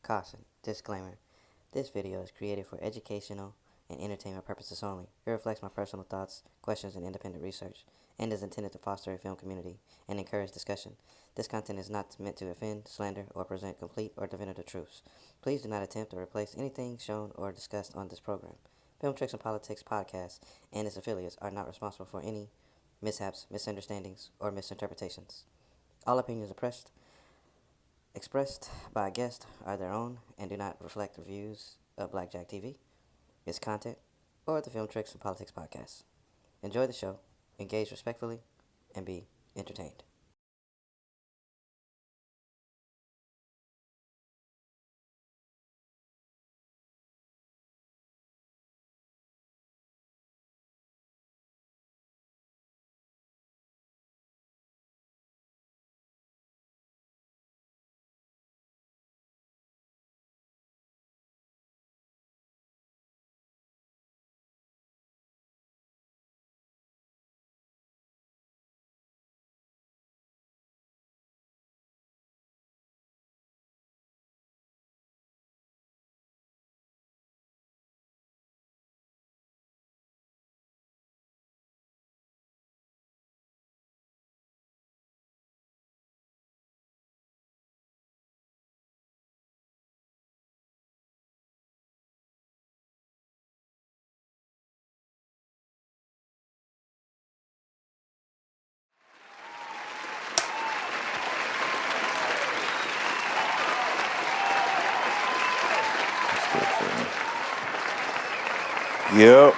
Caution, disclaimer, this video is created for educational and entertainment purposes only. It reflects my personal thoughts, questions, and independent research, and is intended to foster a film community and encourage discussion. This content is not meant to offend, slander, or present complete or definitive truths. Please do not attempt to replace anything shown or discussed on this program. Film Tricks and Politics podcast and its affiliates are not responsible for any mishaps, misunderstandings, or misinterpretations. All opinions expressed by a guest are their own and do not reflect the views of Blackjack TV, its content, or the Film Tricks and Politics podcast. Enjoy the show, engage respectfully, and be entertained. Yep.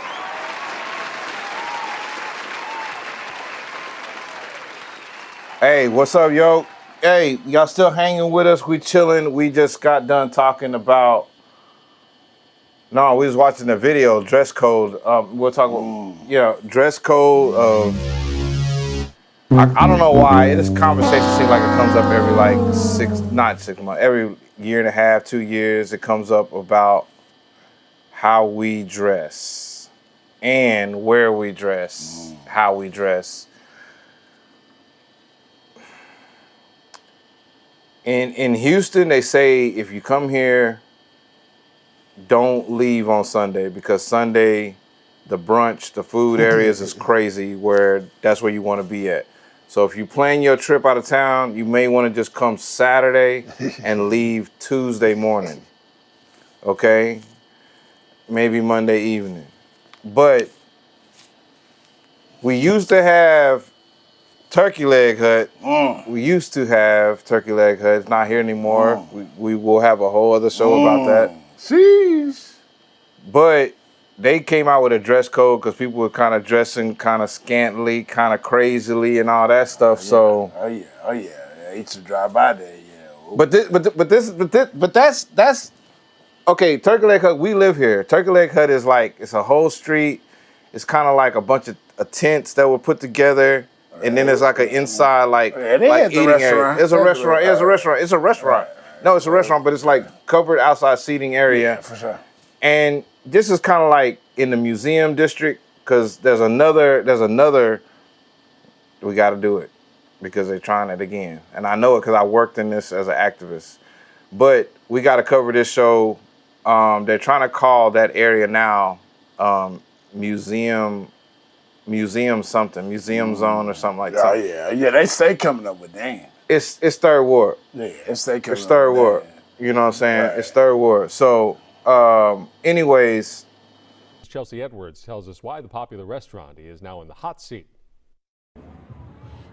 Hey, what's up, yo? Hey, y'all still hanging with us? We chilling. We just got done talking about. No, we was watching the video, dress code. We'll talk about, dress code of. I don't know why. This conversation seems like it comes up every not 6 months, every year and a half, 2 years. It comes up about how we dress and where we dress, how we dress. In Houston, they say if you come here, don't leave on Sunday because Sunday, the brunch, the food areas is crazy that's where you want to be at. So if you plan your trip out of town, you may want to just come Saturday and leave Tuesday morning, okay? Maybe Monday evening. But we used to have Turkey Leg Hut. We used to have Turkey Leg Hut. It's not here anymore. We will have a whole other show about that. Jeez. But they came out with a dress code because people were kind of dressing kind of scantily, kind of crazily and all that stuff. Oh yeah. I used to drive by there, yeah. But that's okay, Turkey Leg Hut, we live here. Turkey Leg Hut is like, it's a whole street. It's kind of like a bunch of tents that were put together. And then there's like an inside, like eating area. It's a restaurant. It's a restaurant. No, it's a restaurant, but it's like covered outside seating area. Yeah, for sure. And this is kind of like in the museum district because there's another, we got to do it because they're trying it again. And I know it because I worked in this as an activist. But we got to cover this show. They're trying to call that area now museum zone or something like that. Oh yeah. They stay coming up with damn. It's Third Ward. Yeah, it's Third Ward. You know what I'm saying? Right. It's Third Ward. So, anyways. Chelsea Edwards tells us why the popular restaurant is now in the hot seat.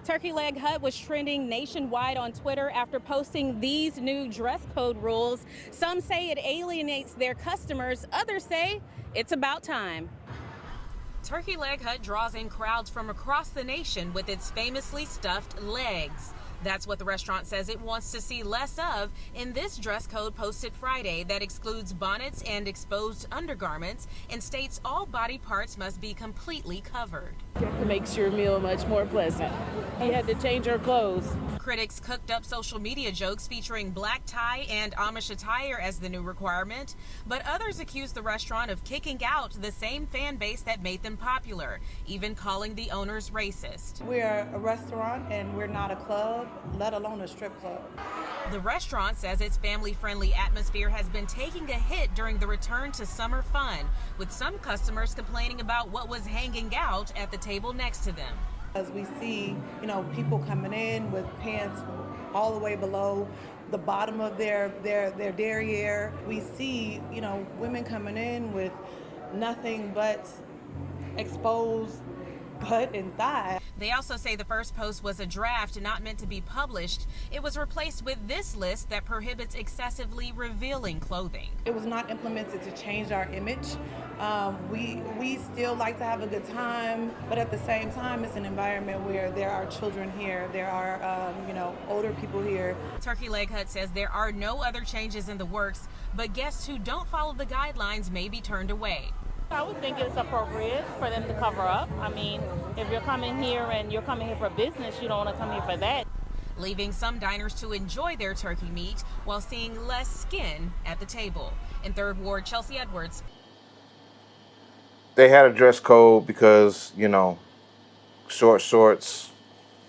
Turkey Leg Hut was trending nationwide on Twitter after posting these new dress code rules. Some say it alienates their customers. Others say it's about time. Turkey Leg Hut draws in crowds from across the nation with its famously stuffed legs. That's what the restaurant says it wants to see less of in this dress code posted Friday that excludes bonnets and exposed undergarments and states all body parts must be completely covered. Makes your meal much more pleasant. You had to change our clothes. Critics cooked up social media jokes featuring black tie and Amish attire as the new requirement, but others accused the restaurant of kicking out the same fan base that made them popular, even calling the owners racist. We're a restaurant and we're not a club, let alone a strip club. The restaurant says its family-friendly atmosphere has been taking a hit during the return to summer fun, with some customers complaining about what was hanging out at the table next to them. As we see, people coming in with pants all the way below the bottom of their derriere. We see, women coming in with nothing but exposed butt and thigh. They also say the first post was a draft not meant to be published. It was replaced with this list that prohibits excessively revealing clothing. It was not implemented to change our image. We still like to have a good time, but at the same time, it's an environment where there are children here, there are older people here. Turkey Leg Hut says there are no other changes in the works, but guests who don't follow the guidelines may be turned away. I would think it's appropriate for them to cover up. I mean, if you're coming here and you're coming here for business, you don't want to come here for that. Leaving some diners to enjoy their turkey meat while seeing less skin at the table. In Third Ward, Chelsea Edwards. They had a dress code because, short shorts.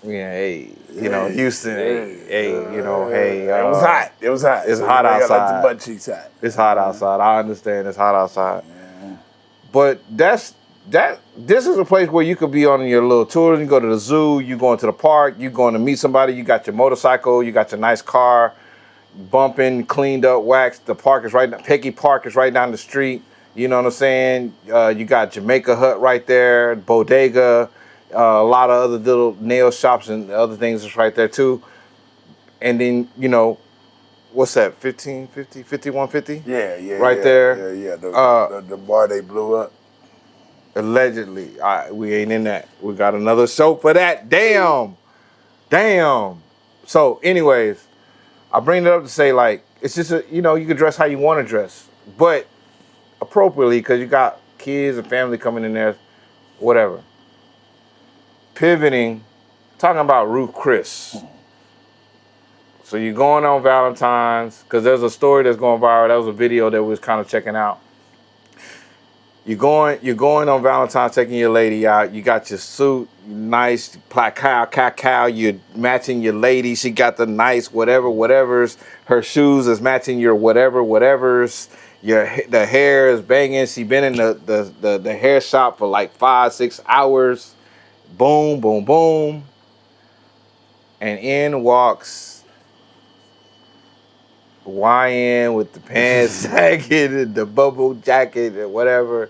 Yeah, hey, Houston, hey. It was hot. It was hot. It's hot outside. Like the butt cheeks hot. It's hot outside. I understand it's hot outside. Yeah. But this is a place where you could be on your little tour. You go to the zoo, you going to the park, you going to meet somebody, you got your motorcycle, you got your nice car, bumping, cleaned up, waxed. The park is right, Peggy Park is right down the street. You know what I'm saying? You got Jamaica Hut right there, Bodega, a lot of other little nail shops and other things is right there too. And then, what's that, 1550, 5150? Yeah. Right there. Yeah. The bar they blew up. Allegedly. We ain't in that. We got another show for that. Damn. So anyways, I bring it up to say, like, it's just, you can dress how you want to dress, but appropriately, because you got kids and family coming in there, whatever. Pivoting, talking about Ruth Chris. So you're going on Valentine's, because there's a story that's going viral. That was a video that we was kind of checking out. You're going on Valentine's, taking your lady out. You got your suit, nice, cacao. You're matching your lady. She got the nice whatever's. Her shoes is matching your whatever's. The hair is banging. She been in the hair shop for like 5-6 hours. Boom, boom, boom. And in walks YN with the pants sagging and the bubble jacket and whatever.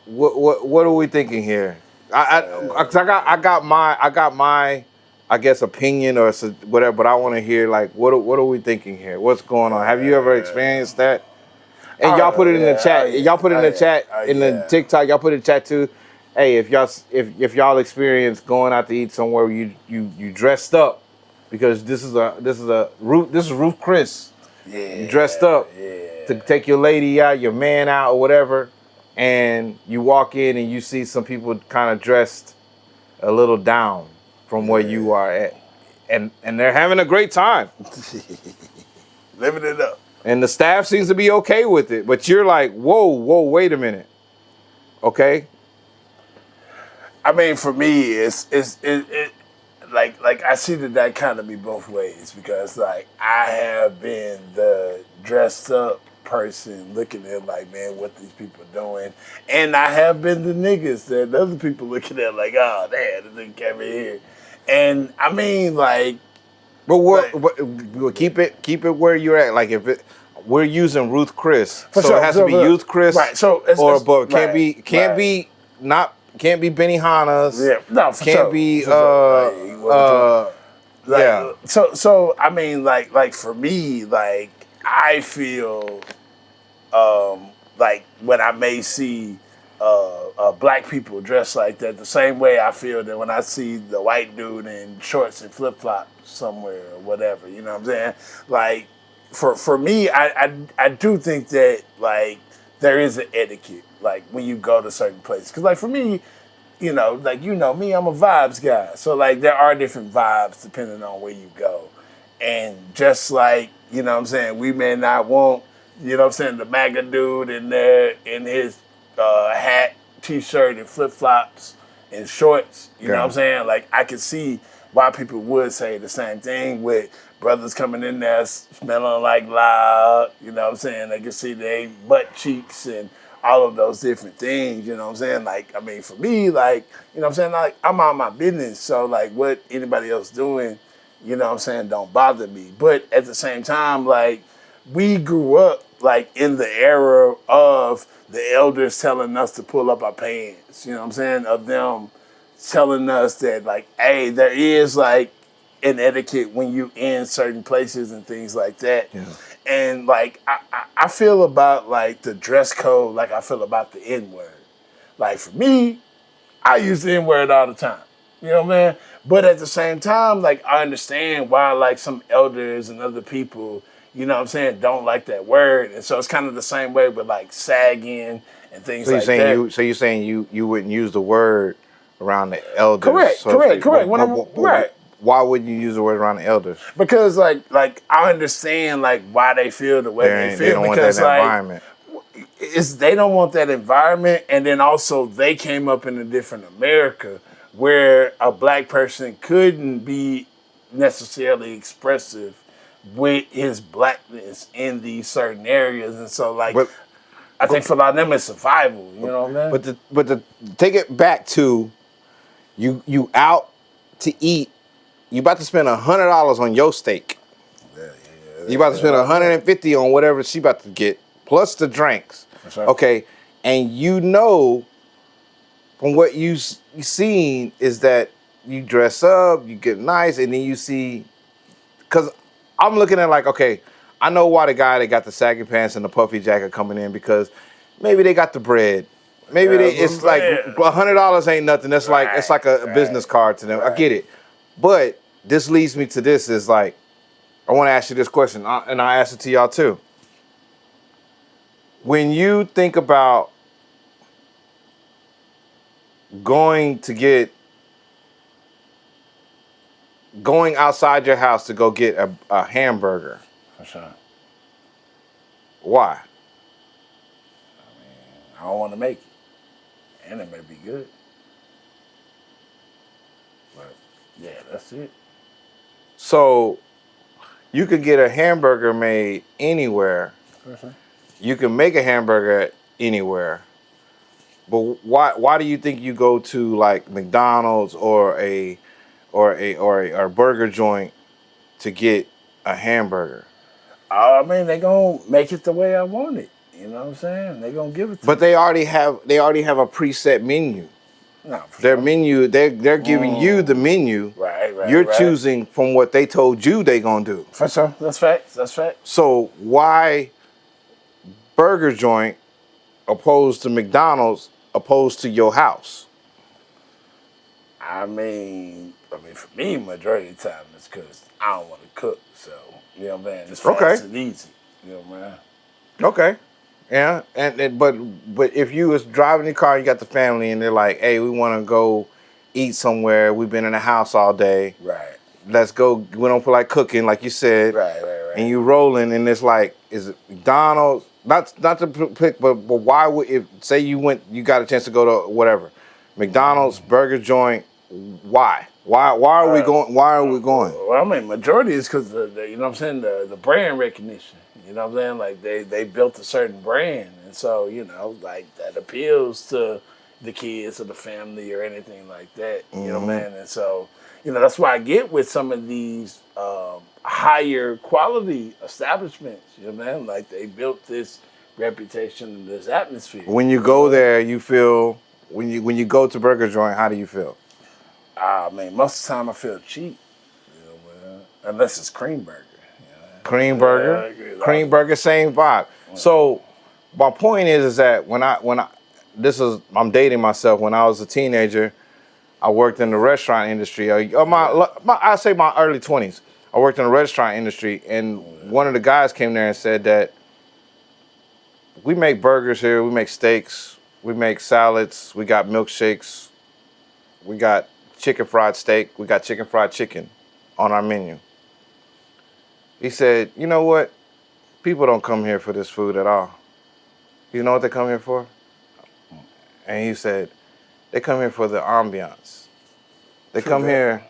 What are we thinking here? I got my I guess opinion or whatever, but I want to hear, like, what are we thinking here? What's going on? Have you ever experienced that? And y'all put it in the chat. Y'all put it in the chat in the TikTok. Y'all put it in the chat too. Hey, if y'all experience going out to eat somewhere where you dressed up, because this is Ruth Chris. Yeah. You dressed up to take your lady out, your man out, or whatever, and you walk in and you see some people kind of dressed a little down from where you are at, and they're having a great time, living it up. And the staff seems to be okay with it, but you're like, whoa, wait a minute, okay. I mean, for me, it's like I see that kind of be both ways, because like I have been the dressed up person looking at like, man, what these people doing, and I have been the niggas that other people looking at like, oh damn, this nigga came in here, and I mean like, but keep it where you're at. Like we're using Ruth Chris, so sure, it has to be Ruth Chris, right? So can't be Benny Hanna's. Yeah, no, for can't sure. be yeah. So I mean, like for me, like I feel like when I may see black people dressed like that, the same way I feel that when I see the white dude in shorts and flip flops somewhere or whatever. You know what I'm saying? Like for me, I do think that like there is an etiquette, like when you go to certain places. Because like for me, you know, like, you know me, I'm a vibes guy. So, like, there are different vibes depending on where you go. And just like, you know what I'm saying, we may not want, you know what I'm saying, the MAGA dude in there in his hat, t-shirt, and flip-flops and shorts. You know what I'm saying? Like, I can see why people would say the same thing with brothers coming in there smelling like loud. You know what I'm saying? They can see their butt cheeks and all of those different things. You know what I'm saying? Like, I mean, for me, like, you know what I'm saying? Like, I'm on my business. So, like, what anybody else doing, you know what I'm saying, don't bother me. But at the same time, like, we grew up, like, in the era of the elders telling us to pull up our pants, you know what I'm saying, of them telling us that, like, hey, there is, like, an etiquette when you in certain places and things like that. Yeah. And, like, I feel about, like, the dress code like I feel about the N-word. Like, for me, I use the N-word all the time. You know what I mean? But at the same time, like, I understand why, like, some elders and other people, you know what I'm saying, don't like that word. And so it's kind of the same way with, like, sagging and things like that. So you're saying you wouldn't use the word around the elders? Correct. Right. Why wouldn't you use the word around the elders? Because, like I understand, like, why they feel the way they feel. They don't because, want that environment. They don't want that environment, and then also they came up in a different America where a black person couldn't be necessarily expressive with his blackness in these certain areas, and so, like, I think for a lot of them it's survival. You know what I mean? But take it back to you out to eat. You about to spend $100 on your steak. You about to spend $150 on whatever she about to get, plus the drinks. Right. Okay, and you know from what you seen is that you dress up, you get nice, and then you see, because I'm looking at, like, okay, I know why the guy that got the saggy pants and the puffy jacket coming in, because maybe they got the bread. Maybe it's like $100 ain't nothing. That's right, it's like a business card to them. Right. I get it. But this leads me to this, is like, I want to ask you this question, and I ask it to y'all too. When you think about going outside your house to go get a hamburger. For sure. Why? I mean, I don't want to make it. And it may be good. But, yeah, that's it. So, you could get a hamburger made anywhere. For sure. You can make a hamburger anywhere. But why do you think you go to, like, McDonald's or a burger joint to get a hamburger? I mean, they gonna make it the way I want it. You know what I'm saying? They gonna give it to me. But they already have a preset menu. No, their menu, they're giving you the menu. Right. You're choosing from what they told you they gonna do. For sure. That's facts. So why burger joint opposed to McDonald's opposed to your house? I mean, for me, majority of the time it's because I don't want to cook. So, you know what I'm saying? It's fast and easy. You know what I mean? Okay. Yeah. But if you was driving the car, you got the family, and they're like, hey, we want to go eat somewhere. We've been in the house all day. Right. Let's go. We don't feel like cooking, like you said. Right. And you rolling, and it's like, is it McDonald's? Not to pick, but why would, if say you got a chance to go to whatever, McDonald's, burger joint, why? Why are we going? Why are we going? Well, I mean, majority is because you know what I'm saying, the brand recognition. You know what I'm saying? Like they built a certain brand, and so, you know, like, that appeals to the kids or the family or anything like that. You know what I mean? And so, you know, that's why I get with some of these higher quality establishments. You know what I mean? Like, they built this reputation and this atmosphere. When you go there, you feel, when you go to burger joint, how do you feel? I mean, most of the time I feel cheap. You know, man. Unless it's cream burger. Cream burger, same vibe. So my point is that I'm dating myself. When I was a teenager, I worked in the restaurant industry. I say my early 20s. I worked in the restaurant industry, and one of the guys came there and said that we make burgers here, we make steaks, we make salads, we got milkshakes, we got chicken fried steak, we got chicken fried chicken on our menu. He said, you know what? People don't come here for this food at all. You know what they come here for? And he said, they come here for the ambiance. They come here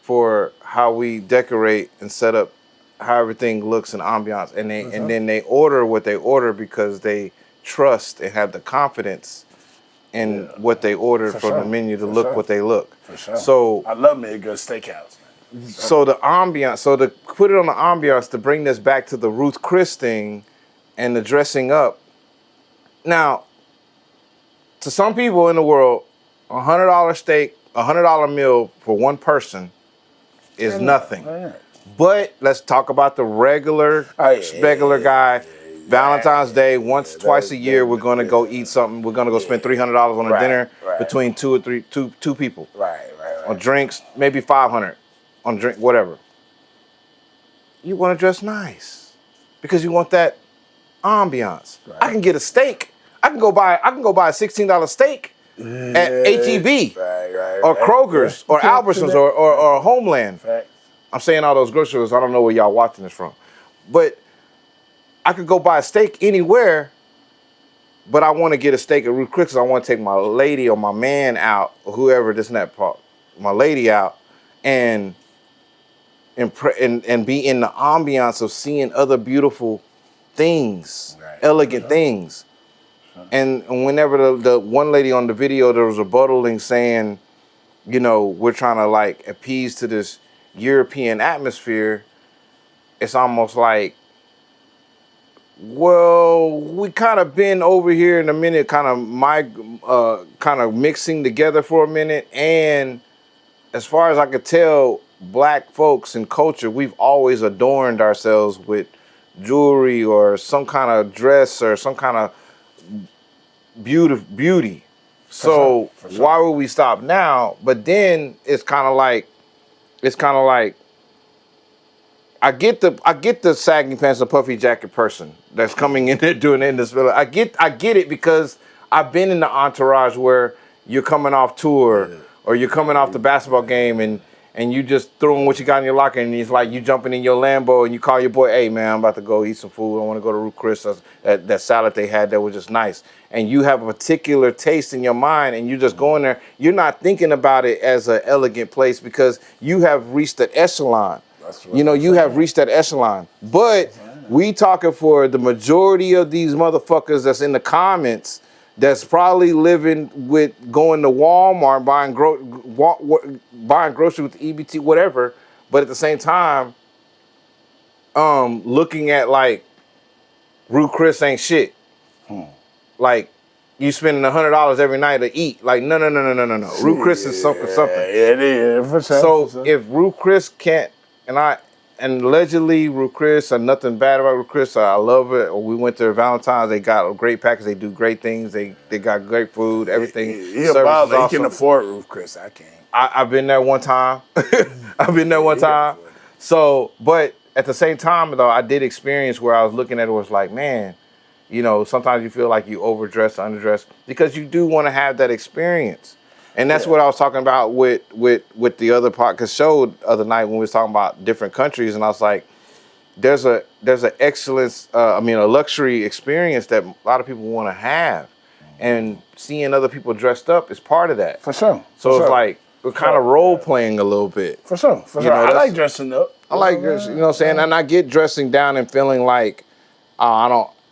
for how we decorate and set up how everything looks in ambiance. And then they order what they order because they trust and have the confidence in what they ordered from the menu to look what they look. For sure. So I love me a good steakhouse, man. So the ambiance, so to put it on the ambiance, to bring this back to the Ruth Chris thing and the dressing up. Now, to some people in the world, $100 steak, $100 meal for one person is nothing. But let's talk about the regular guy. Valentine's Day, twice a year, we're going to go eat something. We're going to go spend $300 on a dinner between two people. Right. On drinks, maybe $500 on drink, whatever. You want to dress nice because you want that ambiance. Right. I can get a steak. I can go buy a $16 steak at H-E-B or Kroger's or Albertsons or Homeland. Fact. I'm saying all those grocery stores. I don't know where y'all watching this from, but I could go buy a steak anywhere. But I want to get a steak at Ruth Chris because I want to take my lady or my man out or whoever this and that part, my lady out, and be in the ambiance of seeing other beautiful things, elegant things. And whenever the one lady on the video, there was a buttling saying, you know, we're trying to like appease to this European atmosphere. It's almost like, well, we kind of been over here in a minute, kind of mixing together for a minute. And as far as I could tell, black folks and culture, we've always adorned ourselves with jewelry or some kind of dress or some kind of beauty. So for sure. Why would we stop now? But then it's kind of like I get the sagging pants and puffy jacket person that's coming in there doing it in this. I get it because I've been in the entourage where you're coming off tour or you're coming off the basketball game and you just throwing what you got in your locker and it's like you jumping in your Lambo and you call your boy, hey man, I'm about to go eat some food. I want to go to Ruth Chris. That salad they had there was just nice. And you have a particular taste in your mind and you just go in there. You're not thinking about it as an elegant place because you have reached that echelon. You have reached that echelon. But we talking for the majority of these motherfuckers that's in the comments that's probably living with going to Walmart, buying groceries with EBT, whatever. But at the same time, looking at like Ruth Chris ain't shit. Like you spending $100 every night to eat. Like no. Ruth Chris is something. Yeah, it is for sure. So if Ruth Chris can't, and allegedly Ruth Chris, and nothing bad about Ruth Chris, I love it. We went to Valentine's, they got a great package, they do great things, they got great food, everything. He can afford Ruth Chris, I can't. I've been there one time. So, but at the same time though, I did experience where I was looking at it was like, man, you know, sometimes you feel like you overdress, underdress, because you do want to have that experience. And that's what I was talking about with the other podcast show the other night when we was talking about different countries, and I was like, there's an excellence, a luxury experience that a lot of people want to have, and seeing other people dressed up is part of that. For sure. So it's like we're kind of role playing a little bit. For sure. I like dressing up. I like dressing, you know what I'm saying, and I get dressing down and feeling like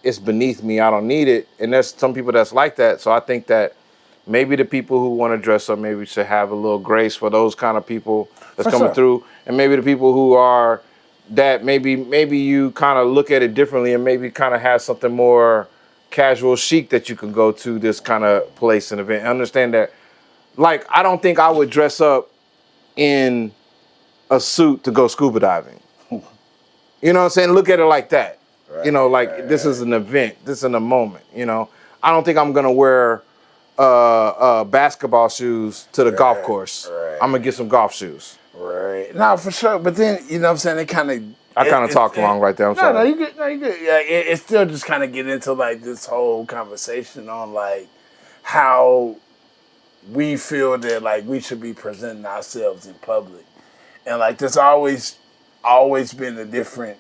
it's beneath me, I don't need it, and there's some people that's like that. So I think that maybe the people who want to dress up maybe should have a little grace for those kind of people that's coming through. And maybe the people who are that maybe you kind of look at it differently and maybe kind of have something more casual chic that you can go to this kind of place and event. Understand that, like, I don't think I would dress up in a suit to go scuba diving. You know what I'm saying? Look at it like that. Right, you know, like this is an event. This is a moment, you know. I don't think I'm going to wear basketball shoes to the golf course. Right. I'm gonna get some golf shoes. Right. No, for sure. But then, you know what I'm saying, I kind of talked wrong right there. I'm sorry. No, you good. Yeah, it still just kind of get into like this whole conversation on like how we feel that like we should be presenting ourselves in public, and like there's always been the different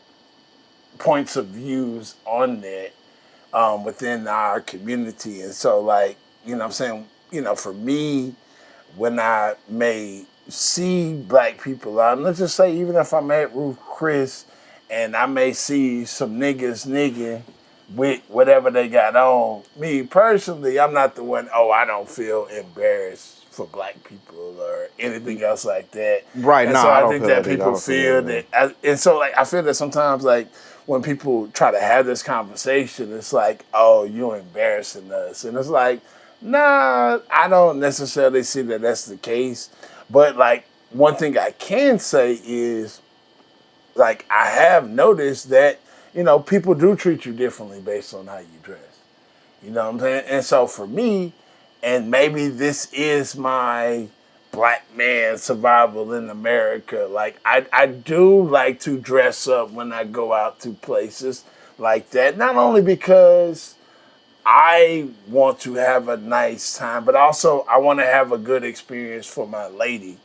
points of views on that within our community. And so like, you know what I'm saying, you know, for me, when I may see black people out, and let's just say even if I'm at Ruth Chris and I may see some niggas nigging with whatever they got on, me personally, I'm not the one, I don't feel embarrassed for black people or anything else like that. Right, and no, so I I don't think feel that that either. I people don't feel feel that. and so like I feel that sometimes like when people try to have this conversation, it's like, oh, you're embarrassing us. And it's like, nah, I don't necessarily see that that's the case. But like one thing I can say is like I have noticed that, you know, people do treat you differently based on how you dress. You know what I'm saying? And so for me, and maybe this is my black man survival in America, like I do like to dress up when I go out to places like that. Not only because I want to have a nice time, but also I want to have a good experience for my lady.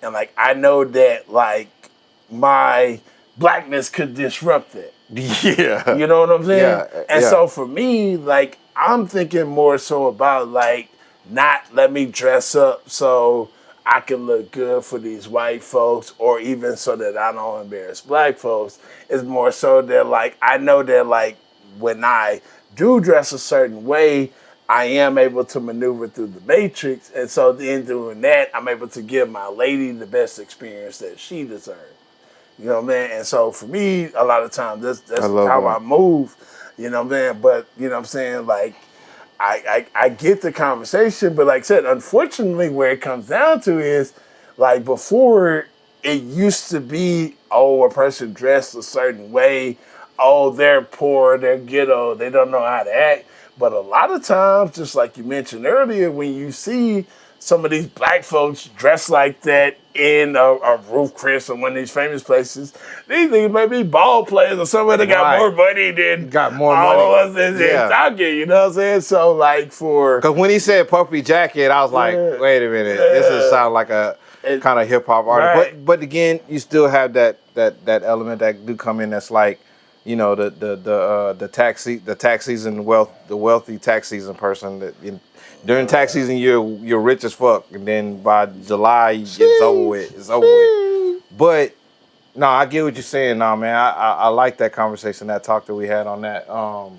And like I know that like my blackness could disrupt that. Yeah. You know what I'm saying? Yeah. And so for me, like I'm thinking more so about like not let me dress up so I can look good for these white folks or even so that I don't embarrass black folks. It's more so that like I know that like when I do dress a certain way, I am able to maneuver through the matrix. And so in doing that, I'm able to give my lady the best experience that she deserves. You know what I mean? And so for me, a lot of times that's how I move. You know what I mean? But you know what I'm saying? Like I get the conversation, but like I said, unfortunately where it comes down to is like before it used to be, a person dressed a certain way, they're poor, they're ghetto, they don't know how to act. But a lot of times, just like you mentioned earlier, when you see some of these black folks dressed like that in a Ruth Chris or one of these famous places, these things may be ball players or somebody that got more money than all of us in Target, you know what I'm saying? So like because when he said puffy jacket, I was like, wait a minute, this doesn't sound like a kind of hip hop artist. Right. But again, you still have that element that do come in that's like, you know, the tax season, the wealthy tax season person that during tax season you're rich as fuck, and then by July it's over with. It's over with. But no, I get what you're saying. No, man, I like that conversation, that talk that we had on that. I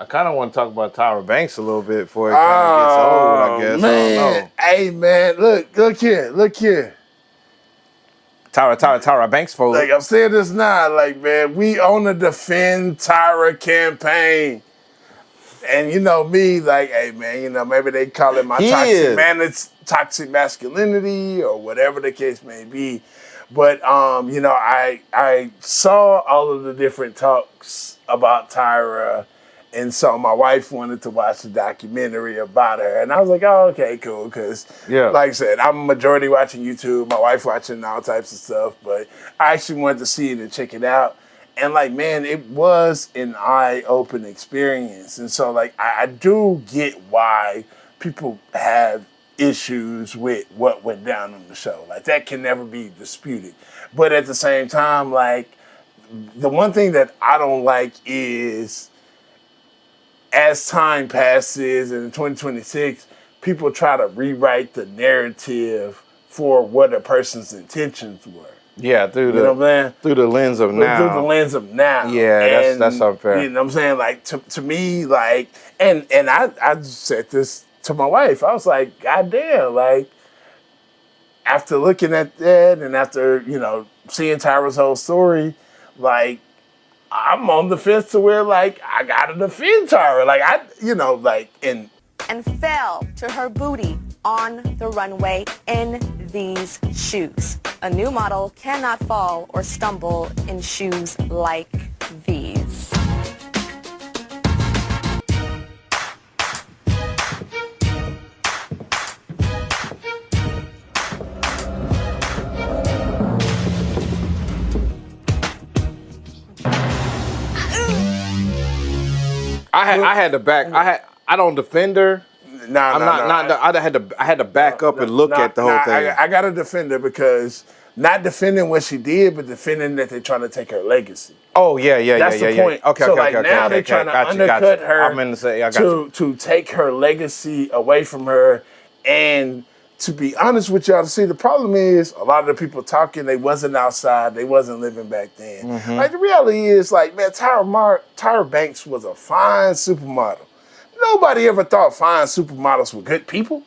kind of want to talk about Tyra Banks a little bit before it kind of gets old, I guess. Man. I don't know. Hey man, look here. Tyra Banks for like I'm saying this now, like man, we on the Defend Tyra campaign. And you know me, like, hey man, you know, maybe they call it my toxic masculinity or whatever the case may be. But you know, I saw all of the different talks about Tyra, and so my wife wanted to watch the documentary about her, and I was like, oh, okay, cool, because like I said, I'm majority watching YouTube, my wife watching all types of stuff, but I actually wanted to see it and check it out. And like, man, it was an eye-opening experience. And so like, I do get why people have issues with what went down on the show. Like that can never be disputed. But at the same time, like the one thing that I don't like is as time passes in 2026, people try to rewrite the narrative for what a person's intentions were. Yeah, through the lens of now. Through the lens of now. Yeah, that's unfair. You know what I'm saying? Like to me, like, and I said this to my wife. I was like, God damn, like after looking at that and after, you know, seeing Tyra's whole story, like I'm on the fence to where like I gotta defend Tyra. Like and fell to her booty on the runway in these shoes. A new model cannot fall or stumble in shoes like these. I had to back. I don't defend her. I had to back up and look at the whole thing. I got to defend her because not defending what she did, but defending that they're trying to take her legacy. Oh yeah. That's the point. Okay, so okay, now they're trying to undercut her. I'm going to say to take her legacy away from her. And to be honest with y'all, see, the problem is a lot of the people talking, they wasn't outside, they wasn't living back then. Mm-hmm. Like the reality is, like, man, Tyra Banks was a fine supermodel. Nobody ever thought fine supermodels were good people.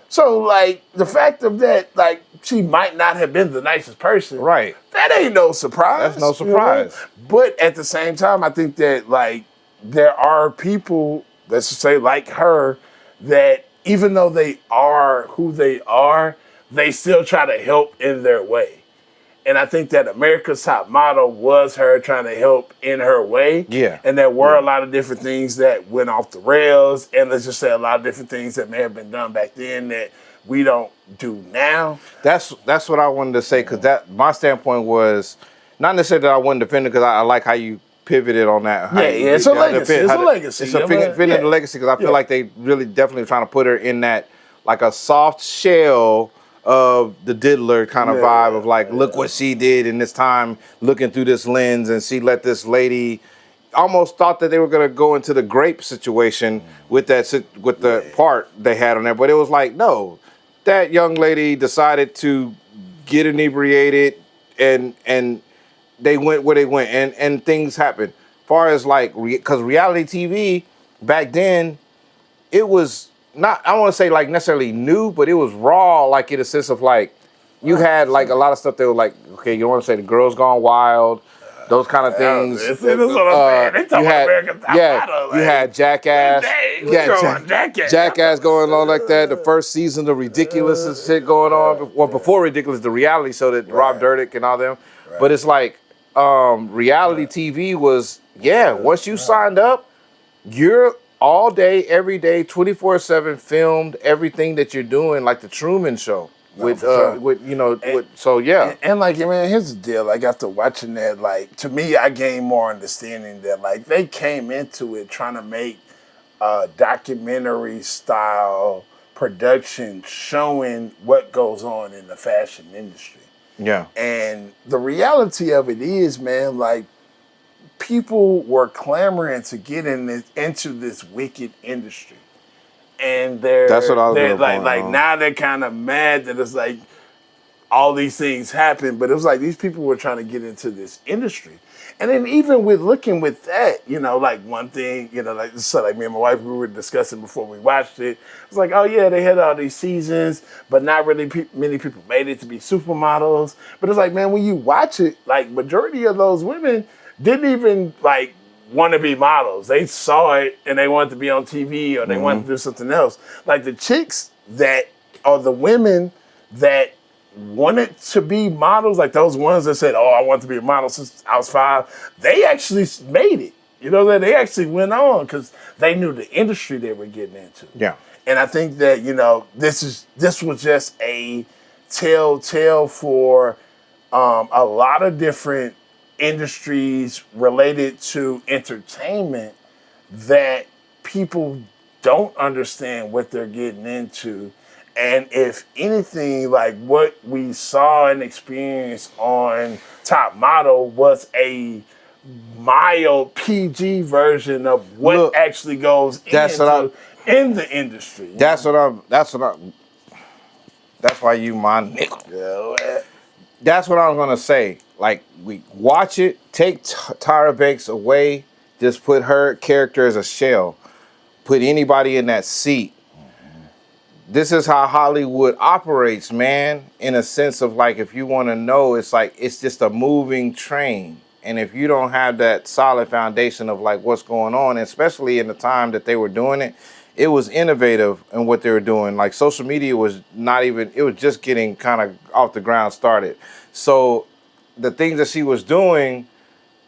So, like, the fact of that, like, she might not have been the nicest person. Right. That ain't no surprise. That's no surprise. You know? But at the same time, I think that, like, there are people, let's just say, like her, that even though they are who they are, they still try to help in their way. And I think that America's Top Model was her trying to help in her way. Yeah. And there were a lot of different things that went off the rails. And let's just say a lot of different things that may have been done back then that we don't do now. That's what I wanted to say, because that my standpoint was not necessarily that I wouldn't defend it, because I like how you pivoted on that. It's a legacy. It's a legacy. It's a defending the legacy, because I feel like they really definitely trying to put her in that, like a soft shell of the diddler kind of vibe of like, look what she did in this time, looking through this lens, and she let this lady, almost thought that they were going to go into the grape situation with the part they had on there, but it was like, no, that young lady decided to get inebriated, and they went where they went, and things happened. Far as like, because reality TV back then, it was not, I don't want to say like necessarily new, but it was raw, like in a sense of like, you had like a lot of stuff that was like, okay, you don't want to say The Girls Gone Wild, those kind of things. That's what I'm saying. They talking about American Top Model. You had Jackass. Jackass going on like that. The first season of Ridiculous and shit going on. Well, before Ridiculous, the reality show that Rob Dyrdek and all them. But it's like, reality TV was, once you signed up, you're all day, every day, 24/7 filmed everything that you're doing, like the Truman Show. And like, man, here's the deal. Like, after watching that, like, to me, I gained more understanding that, like, they came into it trying to make documentary style production showing what goes on in the fashion industry. Yeah. And the reality of it is, man, like, people were clamoring to get into this wicked industry. And that's what I was like now they're kind of mad that it's like all these things happen, but it was like these people were trying to get into this industry. And then even with looking with that, you know, like one thing, you know, like so like me and my wife, we were discussing before we watched it. It's like, oh yeah, they had all these seasons, but not really many people made it to be supermodels. But it's like, man, when you watch it, like majority of those women didn't even like want to be models. They saw it and they wanted to be on TV or they wanted to do something else. Like the chicks that are the women that wanted to be models, like those ones that said, oh, I want to be a model since I was 5, they actually made it. You know, that they actually went on because they knew the industry they were getting into. Yeah. And I think that, you know, this was just a telltale for a lot of different industries related to entertainment that people don't understand what they're getting into. And if anything, like what we saw and experienced on Top Model was a mild PG version of what actually goes in the industry. That's why you my nickel. Yeah. That's what I'm gonna say. Like, we watch it, take Tyra Banks away, just put her character as a shell, put anybody in that seat. This is how Hollywood operates, man, in a sense of like, if you want to know, it's like, it's just a moving train. And if you don't have that solid foundation of like what's going on, especially in the time that they were doing it, it was innovative in what they were doing. Like social media was not even, it was just getting kind of off the ground started. So the things that she was doing,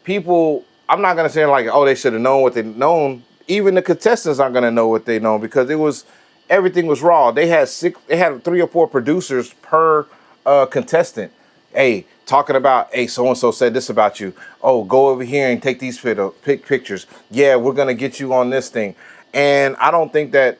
people, I'm not going to say like, oh, they should have known what they known. Even the contestants aren't going to know what they know because it was, everything was raw. They had 3 or 4 producers per contestant. Hey, talking about, hey, so-and-so said this about you. Oh, go over here and take these pictures. Yeah, we're going to get you on this thing. And I don't think that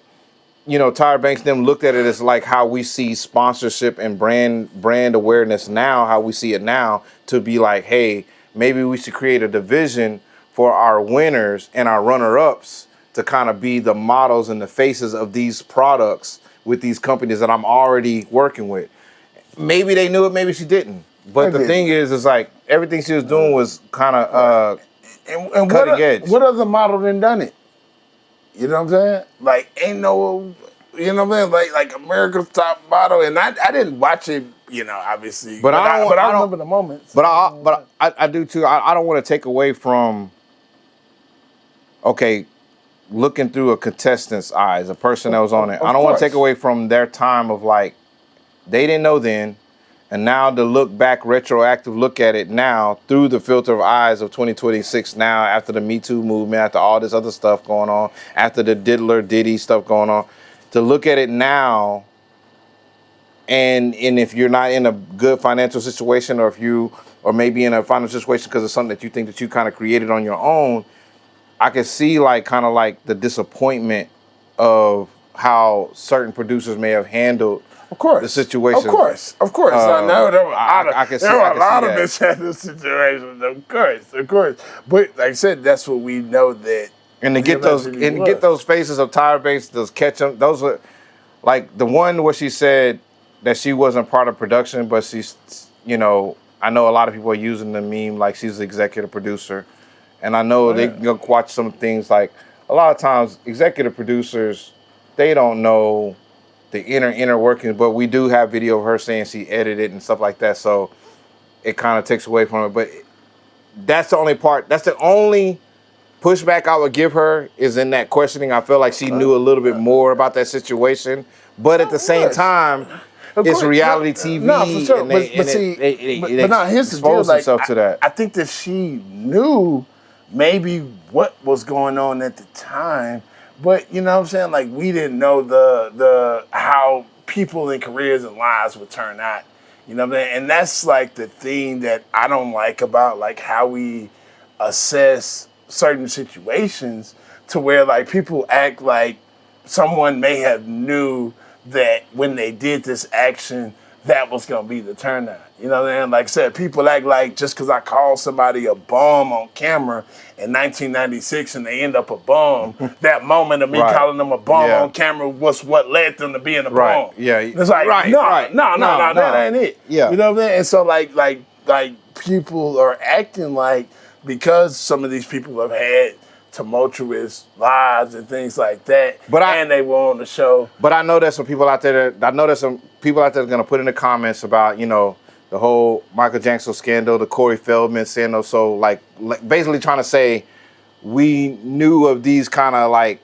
you know, Tyra Banks them looked at it as like how we see sponsorship and brand awareness now, how we see it now, to be like, hey, maybe we should create a division for our winners and our runner-ups to kind of be the models and the faces of these products with these companies that I'm already working with. Maybe they knew it, maybe she didn't. But the thing is like everything she was doing was kind of and cutting edge. What other model done done it? You know what I'm saying? Like, ain't no, you know what I'm saying? Like America's Top Model, and I didn't watch it, you know, obviously. But I remember the moments. But I do too. I don't want to take away from, okay, looking through a contestant's eyes, a person that was on it. I don't want to take away from their time of like, they didn't know then, and now to look back, retroactive look at it now through the filter of eyes of 2026 now, after the Me Too movement, after all this other stuff going on, after the Diddy stuff going on, to look at it now, and if you're not in a good financial situation, or if you, or maybe in a financial situation because of something that you think that you kind of created on your own, I can see like kind of like the disappointment of how certain producers may have handled the situation. Of course. I know there were a lot of mishandled situations. Of course. But like I said, that's what we know that. And to get those faces of Tyra Banks, those catch them. Those are like the one where she said that she wasn't part of production, but she's, you know, I know a lot of people are using the meme like she's the executive producer, and I know they go watch some things like a lot of times executive producers, they don't know the inner workings, but we do have video of her saying she edited and stuff like that, so it kind of takes away from it. But that's the only part. That's the only pushback I would give her, is in that questioning. I feel like she knew a little bit more about that situation, but at the same time, it's reality TV. No, for sure. And but now here's the deal. Like, to that. I think that she knew maybe what was going on at the time. But you know what I'm saying? Like, we didn't know the how people and careers and lives would turn out. You know what I'm saying? And that's like the thing that I don't like about like how we assess certain situations, to where like people act like someone may have knew that when they did this action, that was gonna be the turnout. You know what I mean? Like I said, people act like just because I called somebody a bum on camera in 1996 and they end up a bum, that moment of me calling them a bum on camera was what led them to being a bum. Yeah. It's like, no, that ain't it. Yeah. You know what I mean? And so like people are acting like, because some of these people have had tumultuous lives and things like that, and they were on the show. But I know there's some people out there that are gonna put in the comments about, you know, the whole Michael Jackson scandal, the Corey Feldman scandal. So like basically trying to say we knew of these kind of like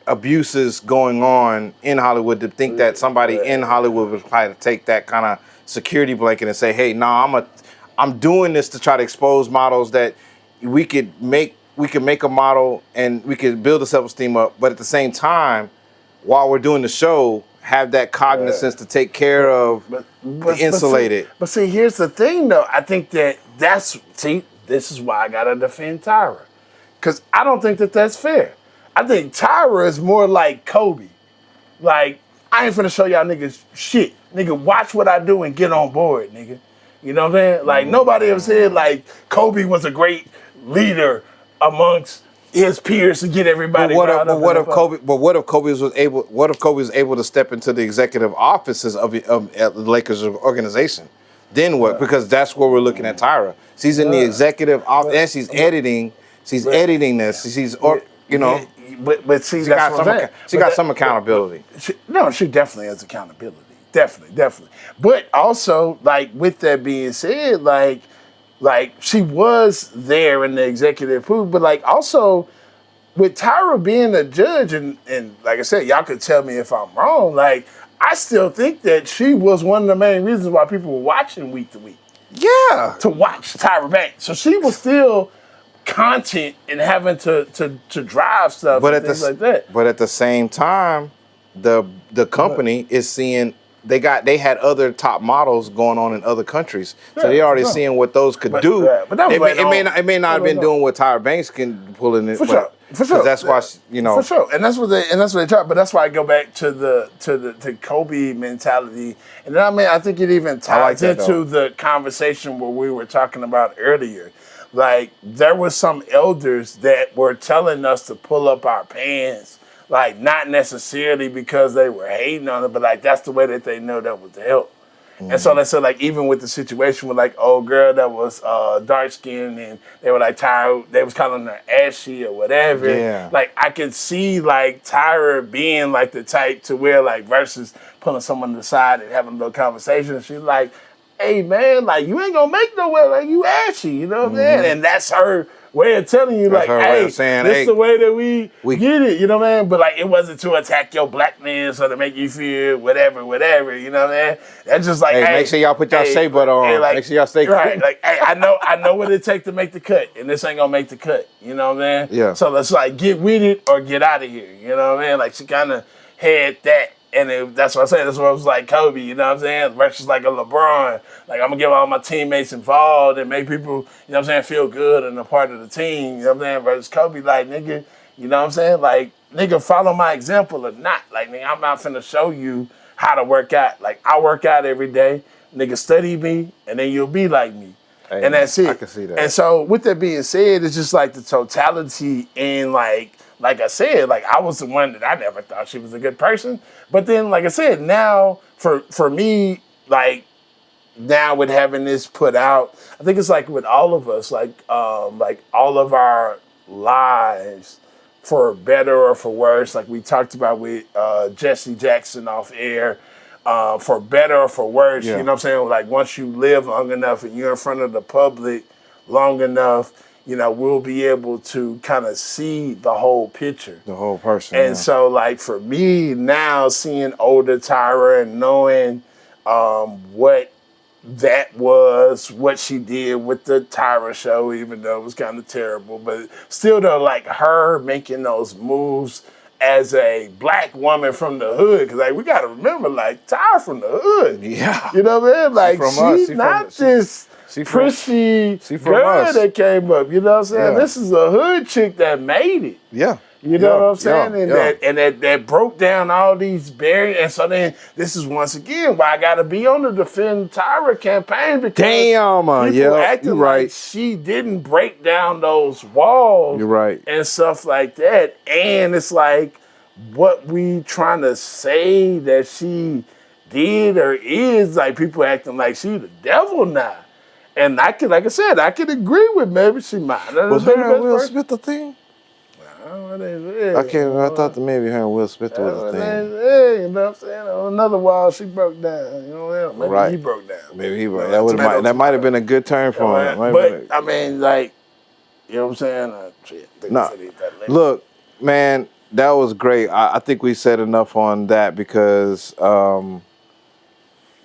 abuses going on in Hollywood, to think that somebody in Hollywood would try to take that kind of security blanket and say, hey, I'm doing this to try to expose models, that we could make a model and we could build a self-esteem up, but at the same time, while we're doing the show, have that cognizance to take care of the insulated. But see, here's the thing though. I think this is why I gotta defend Tyra. Because I don't think that that's fair. I think Tyra is more like Kobe. Like, I ain't finna show y'all niggas shit. Nigga, watch what I do and get on board, nigga. You know what I'm saying? Like, nobody ever said like Kobe was a great leader amongst his peers to get everybody. But what if Kobe was able to step into the executive offices of the Lakers organization? Then what? Because that's where we're looking at Tyra. She's in the executive office, and she's editing. She's editing this. She's, you know. But see, that's what I'm saying. She got some accountability. She definitely has accountability. Definitely. But also, like, with that being said, like she was there in the executive pool, but like also with Tyra being a judge, and like I said, y'all could tell me if I'm wrong, like I still think that she was one of the main reasons why people were watching week to week. Yeah. To watch Tyra Banks. So she was still content and having to drive stuff and things like that. But at the same time, the company is seeing they had other top models going on in other countries, so they already seeing what those could do. But that was it may not have been doing what Tyra Banks can pull in it. For sure. For sure. That's why, For sure. And that's what they try. But that's why I go back to the Kobe mentality. And then, I think it even ties into the conversation where we were talking about earlier. Like, there were some elders that were telling us to pull up our pants, like, not necessarily because they were hating on it, but like that's the way that they know that was the help. And so let's say, like, even with the situation with, like, old girl that was dark-skinned and they were, like, Tyra, they was calling her ashy or whatever. Yeah. Like, I could see, like, Tyra being, like, the type to where, like, versus pulling someone to the side and having a little conversation. She's like, hey, man, like, you ain't gonna make no way, like, you ashy, you know what I'm saying? And that's her way of telling you, that's like, hey, this is the way that we get it, you know what I mean? But, like, it wasn't to attack your blackness or to make you feel whatever, you know what I mean? That's just like, hey, make sure y'all put y'all shea butter on. Like, make sure y'all stay right. Like, hey, I know what it takes to make the cut, and this ain't gonna make the cut, you know what I mean? Yeah. So let's, like, get with it or get out of here, you know what I mean? Like, she kind of had that. And that's what I said. That's what it was like Kobe, you know what I'm saying? Versus like a LeBron. Like, I'm going to get all my teammates involved and make people, you know what I'm saying, feel good and a part of the team, you know what I'm saying? Versus Kobe, like, nigga, you know what I'm saying? Like, nigga, follow my example or not. Like, nigga, I'm not finna show you how to work out. Like, I work out every day. Nigga, study me, and then you'll be like me. Hey, and that's it. I can see that. And so, with that being said, it's just like the totality and like I said, like, I was the one that I never thought she was a good person. But then, like I said, now for me, like, now with having this put out, I think it's like with all of us, like all of our lives, for better or for worse, like we talked about with Jesse Jackson off air, for better or for worse, you know what I'm saying? Like, once you live long enough and you're in front of the public long enough, you know, we'll be able to kind of see the whole picture. The whole person. And so, like, for me now, seeing older Tyra and knowing what that was, what she did with the Tyra show, even though it was kind of terrible, but still though, like, her making those moves as a black woman from the hood, because, like, we got to remember, like, Tyra from the hood. Yeah. You know what I mean? Like, she's not this prissy girl that came up, you know what I'm saying? Yeah. This is a hood chick that made it. Yeah. You know what I'm saying? That broke down all these barriers. And so then this is once again why I gotta be on the Defend Tyra campaign, because people acting like she didn't break down those walls and stuff like that. And it's like, what we trying to say that she did or is, like, people acting like she the devil now. And I could, like I said, I could agree with maybe she might. Was her and Will Smith the thing? I thought that maybe her and Will Smith was a thing. You know what I'm saying? On another wall, she broke down. You know, maybe he broke down. Maybe he broke down. That might have been a good turn for him. But, I mean, like, you know what I'm saying? Look, man, that was great. I think we said enough on that because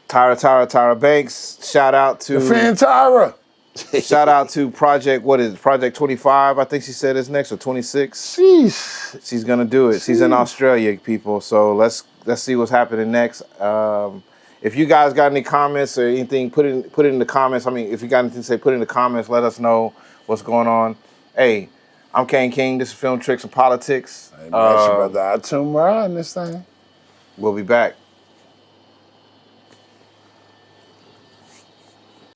Tyra Banks, shout out to Defend Tyra. Shout out to Project 25, I think she said is next, or 26. Sheesh. She's gonna do it. She's in Australia, people. So let's see what's happening next. If you guys got any comments or anything, put it in the comments. I mean, if you got anything to say, put it in the comments. Let us know what's going on. Hey, I'm Kane King. This is Film Tricks and Politics. Hey, man, brother, I tune around this thing. We'll be back.